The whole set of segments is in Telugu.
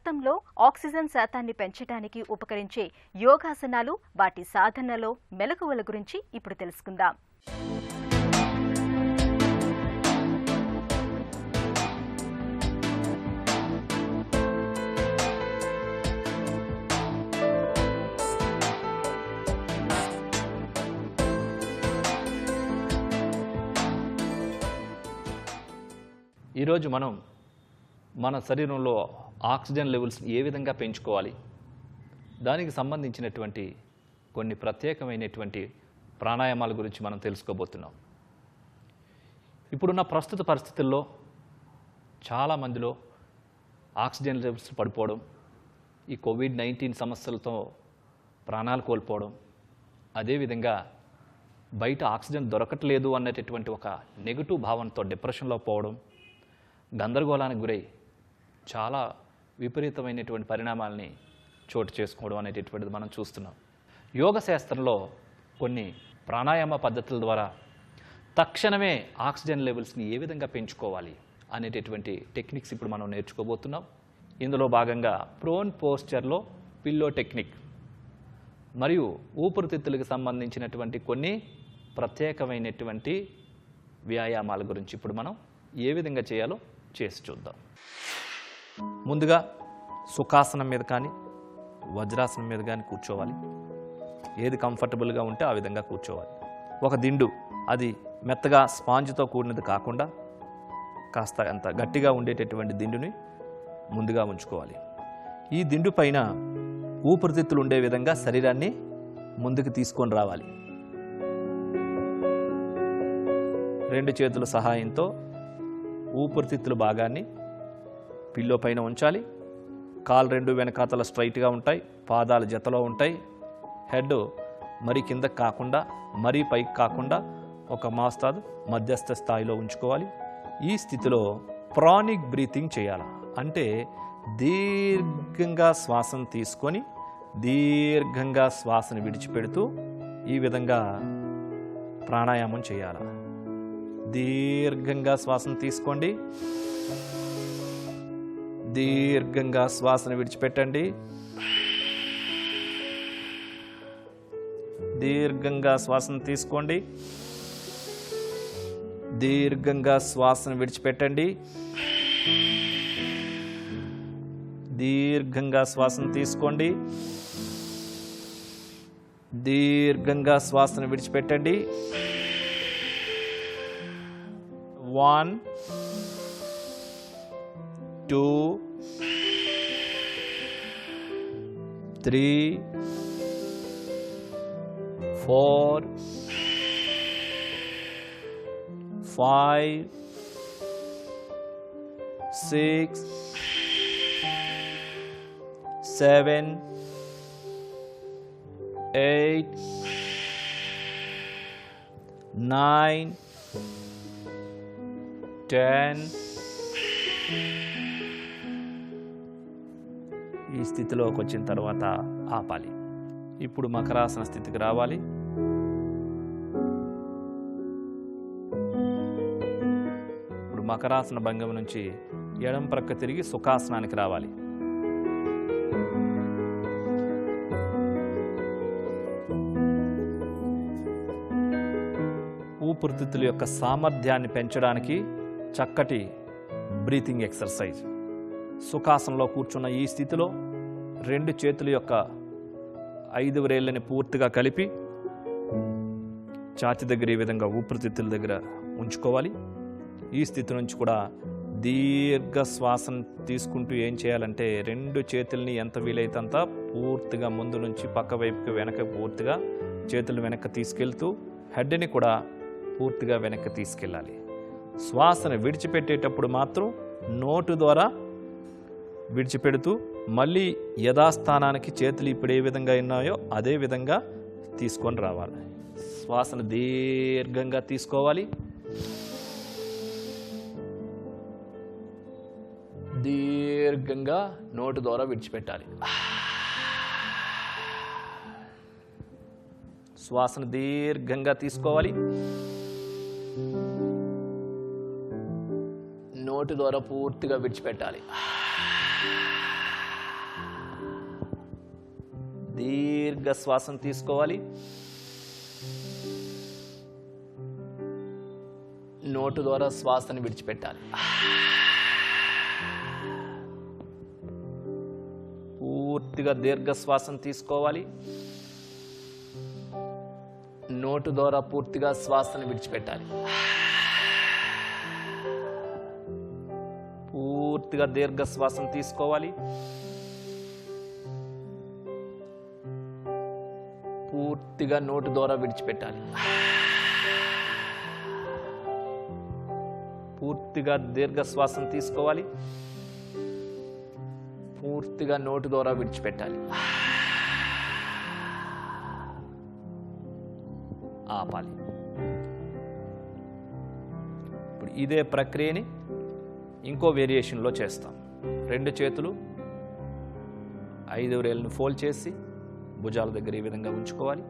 రక్తంలో ఆక్సిజన్ శాతాన్ని పెంచడానికి ఉపకరించే యోగాసనాలు, వాటి సాధనలో మెలకువల గురించి ఇప్పుడు తెలుసుకుందాం. ఈరోజు మనం మన శరీరంలో ఆక్సిజన్ లెవెల్స్ ఏ విధంగా పెంచుకోవాలి, దానికి సంబంధించినటువంటి కొన్ని ప్రత్యేకమైనటువంటి ప్రాణాయామాల గురించి మనం తెలుసుకోబోతున్నాం. ఇప్పుడున్న ప్రస్తుత పరిస్థితుల్లో చాలామందిలో ఆక్సిజన్ లెవెల్స్ పడిపోవడం, ఈ కోవిడ్-19 సమస్యలతో ప్రాణాలు కోల్పోవడం, అదేవిధంగా బయట ఆక్సిజన్ దొరకట్లేదు అన్నటువంటి ఒక నెగిటివ్ భావనతో డిప్రెషన్లో పోవడం, గందరగోళానికి గురై చాలా విపరీతమైనటువంటి పరిణామాలని చోటు చేసుకోవడం అనేటటువంటిది మనం చూస్తున్నాం. యోగ శాస్త్రంలో కొన్ని ప్రాణాయామ పద్ధతుల ద్వారా తక్షణమే ఆక్సిజన్ లెవెల్స్ని ఏ విధంగా పెంచుకోవాలి అనేటటువంటి టెక్నిక్స్ ఇప్పుడు మనం నేర్చుకోబోతున్నాం. ఇందులో భాగంగా ప్రోన్ పోస్చర్లో పిల్లో టెక్నిక్ మరియు ఊపిరితిత్తులకు సంబంధించినటువంటి కొన్ని ప్రత్యేకమైనటువంటి వ్యాయామాల గురించి ఇప్పుడు మనం ఏ విధంగా చేయాలో చేసి చూద్దాం. ముందుగా సుఖాసనం మీద కానీ వజ్రాసనం మీద కానీ కూర్చోవాలి. ఏది కంఫర్టబుల్గా ఉంటే ఆ విధంగా కూర్చోవాలి. ఒక దిండు, అది మెత్తగా స్పాంజ్తో కూడినది కాకుండా కాస్త అంత గట్టిగా ఉండేటటువంటి దిండుని ముందుగా ఉంచుకోవాలి. ఈ దిండు పైన ఊపిరితిత్తులు ఉండే విధంగా శరీరాన్ని ముందుకు తీసుకొని రావాలి. రెండు చేతుల సహాయంతో ఊపిరితిత్తుల భాగాన్ని పిల్లో పైన ఉంచాలి. కాళ్ళు రెండు వెనకాతల స్ట్రైట్గా ఉంటాయి, పాదాలు జతలో ఉంటాయి. హెడ్ మరీ కిందకి కాకుండా మరీ పైకి కాకుండా ఒక మోస్తాదు మధ్యస్థ స్థాయిలో ఉంచుకోవాలి. ఈ స్థితిలో ప్రానిక్ బ్రీతింగ్ చేయాలి. అంటే దీర్ఘంగా శ్వాసను తీసుకొని దీర్ఘంగా శ్వాసను విడిచిపెడుతూ ఈ విధంగా ప్రాణాయామం చేయాలి. దీర్ఘంగా శ్వాసను తీసుకోండి, దీర్ఘంగా శ్వాసను విడిచిపెట్టండి, దీర్ఘంగా శ్వాసను తీసుకోండి, దీర్ఘంగా శ్వాసను విడిచిపెట్టండి, దీర్ఘంగా శ్వాసను తీసుకోండి, దీర్ఘంగా శ్వాసను విడిచిపెట్టండి. 1 2 3 4 5 6 7 8 9 10. ఈ స్థితిలోకి వచ్చిన తర్వాత ఆపాలి. ఇప్పుడు మకరాసన స్థితికి రావాలి. ఇప్పుడు మకరాసన భంగం నుంచి ఎడం ప్రక్క తిరిగి సుఖాసనానికి రావాలి. ఊపిరితిత్తుల యొక్క సామర్థ్యాన్ని పెంచడానికి చక్కటి బ్రీతింగ్ ఎక్సర్సైజ్. సుఖాసనంలో కూర్చున్న ఈ స్థితిలో రెండు చేతుల యొక్క 5 వేళ్ళని పూర్తిగా కలిపి ఛాతీ దగ్గర ఈ విధంగా ఊపిరితిత్తుల దగ్గర ఉంచుకోవాలి. ఈ స్థితి నుంచి కూడా దీర్ఘ శ్వాసను తీసుకుంటూ ఏం చేయాలంటే రెండు చేతుల్ని ఎంత వీలైతే అంత పూర్తిగా ముందు నుంచి పక్క వైపుకి వెనక పూర్తిగా చేతులు వెనక్కి తీసుకెళ్తూ హెడ్ని కూడా పూర్తిగా వెనక్కి తీసుకెళ్ళాలి. శ్వాసను విడిచిపెట్టేటప్పుడు మాత్రం నోటు ద్వారా విడిచిపెడుతూ మళ్ళీ యథాస్థానానికి చేతులు ఇప్పుడు ఏ విధంగా ఉన్నాయో అదే విధంగా తీసుకొని రావాలి. శ్వాసను దీర్ఘంగా తీసుకోవాలి, దీర్ఘంగా నోటు ద్వారా విడిచిపెట్టాలి. శ్వాసను దీర్ఘంగా తీసుకోవాలి, నోటు ద్వారా పూర్తిగా విడిచిపెట్టాలి. దీర్ఘ శ్వాసను తీసుకోవాలి. నోటు ద్వారా శ్వాసను విడిచిపెట్టాలి. పూర్తిగా దీర్ఘ శ్వాసను తీసుకోవాలి. నోటు ద్వారా పూర్తిగా శ్వాసను విడిచిపెట్టాలి. పూర్తిగా దీర్ఘ శ్వాసను తీసుకోవాలి. పూర్తిగా నోటు ద్వారా విడిచిపెట్టాలి. పూర్తిగా దీర్ఘ శ్వాసను తీసుకోవాలి. పూర్తిగా నోటు ద్వారా విడిచిపెట్టాలి. ఆపాలి. ఇప్పుడు ఇదే ప్రక్రియని ఇంకో వేరియేషన్లో చేస్తాం. 2 చేతులు 5 వేళ్ళను ఫోల్డ్ చేసి భుజాల దగ్గర ఈ విధంగా ఉంచుకోవాలి.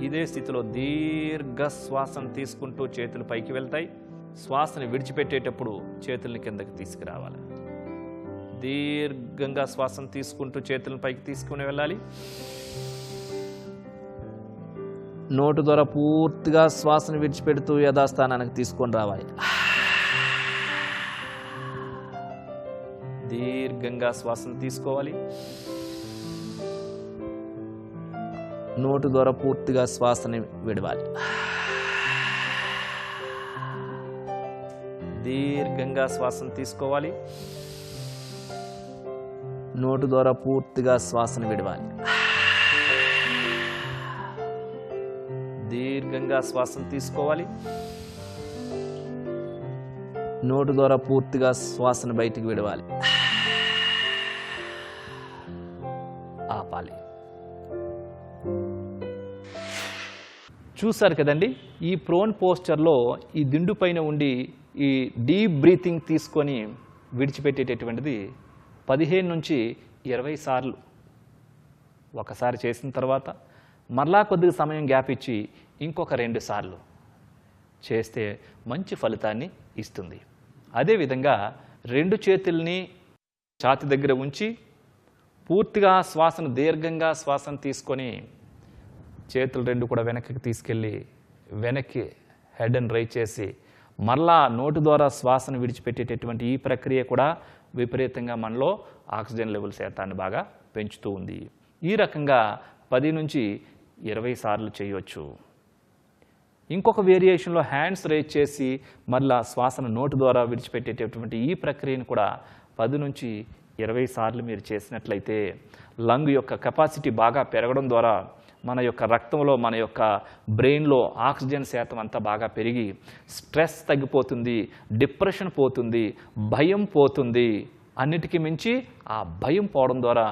ఇదే స్థితిలో దీర్ఘ శ్వాసను తీసుకుంటూ చేతులు పైకి వెళ్తాయి. శ్వాసని విడిచిపెట్టేటప్పుడు చేతుల్ని కిందకి తీసుకురావాలి. దీర్ఘంగా శ్వాసను తీసుకుంటూ చేతులను పైకి తీసుకుని వెళ్ళాలి. నోటు ద్వారా పూర్తిగా శ్వాసను విడిచిపెడుతూ యథాస్థానానికి తీసుకొని రావాలి. దీర్ఘంగా శ్వాసను తీసుకోవాలి. నోటు ద్వారా పూర్తిగా శ్వాసని విడవాలి. దీర్ఘంగా శ్వాసను తీసుకోవాలి. నోటు ద్వారా పూర్తిగా శ్వాసను విడవాలి. దీర్ఘంగా శ్వాసను తీసుకోవాలి. నోటు ద్వారా పూర్తిగా శ్వాసను బయటికి విడవాలి. ఆపాలి. చూసారు కదండి, ఈ ప్రోన్ పోస్చర్లో ఈ దిండు పైన ఉండి ఈ డీప్ బ్రీతింగ్ తీసుకొని విడిచిపెట్టేటటువంటిది 15 నుంచి 20 సార్లు ఒకసారి చేసిన తర్వాత మరలా కొద్దిగా సమయం గ్యాప్ ఇచ్చి ఇంకొక 2 సార్లు చేస్తే మంచి ఫలితాన్ని ఇస్తుంది. అదేవిధంగా 2 చేతుల్ని ఛాతీ దగ్గర ఉంచి పూర్తిగా శ్వాసను దీర్ఘంగా శ్వాసను తీసుకొని చేతులు 2 కూడా వెనక్కి తీసుకెళ్ళి వెనక్కి హెడ్ అండ్ రైజ్ చేసి మరలా నోటు ద్వారా శ్వాసను విడిచిపెట్టేటటువంటి ఈ ప్రక్రియ కూడా విపరీతంగా మనలో ఆక్సిజన్ లెవెల్ శాతాన్ని బాగా పెంచుతూ ఉంది. ఈ రకంగా 10 నుంచి 20 సార్లు చేయవచ్చు. ఇంకొక వేరియేషన్లో హ్యాండ్స్ రైజ్ చేసి మరలా శ్వాసను నోటు ద్వారా విడిచిపెట్టేటటువంటి ఈ ప్రక్రియను కూడా 10 నుంచి 20 సార్లు మీరు చేసినట్లయితే లంగ్ యొక్క కెపాసిటీ బాగా పెరగడం ద్వారా మన యొక్క రక్తంలో మన యొక్క బ్రెయిన్లో ఆక్సిజన్ శాతం అంతా బాగా పెరిగి స్ట్రెస్ తగ్గిపోతుంది, డిప్రెషన్ పోతుంది, భయం పోతుంది. అన్నిటికీ మించి ఆ భయం పోవడం ద్వారా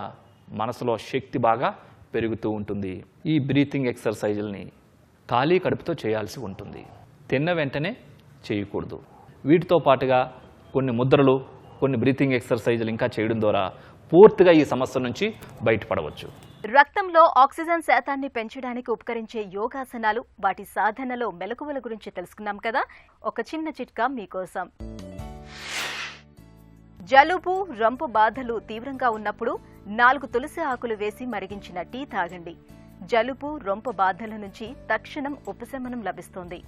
మనసులో శక్తి బాగా పెరుగుతూ ఉంటుంది. ఈ బ్రీతింగ్ ఎక్సర్సైజుల్ని ఖాళీ కడుపుతో చేయాల్సి ఉంటుంది. తిన్న వెంటనే చేయకూడదు. వీటితో పాటుగా కొన్ని ముద్రలు, కొన్ని బ్రీతింగ్ ఎక్సర్సైజులు ఇంకా చేయడం ద్వారా పూర్తిగా ఈ సమస్య నుంచి బయటపడవచ్చు. రక్తంలో ఆక్సిజన్ శాతాన్ని పెంచడానికి ఉపకరించే యోగాసనాలు, వాటి సాధనలో మెలకువల గురించి తెలుసుకున్నాం కదా. ఒక చిన్న చిట్కా మీకోసం. జలుబు, రొంపు బాధలు తీవ్రంగా ఉన్నప్పుడు 4 తులసి ఆకులు వేసి మరిగించిన టీ తాగండి. జలుబు, రొంపు బాధల నుంచి తక్షణం ఉపశమనం లభిస్తుంది.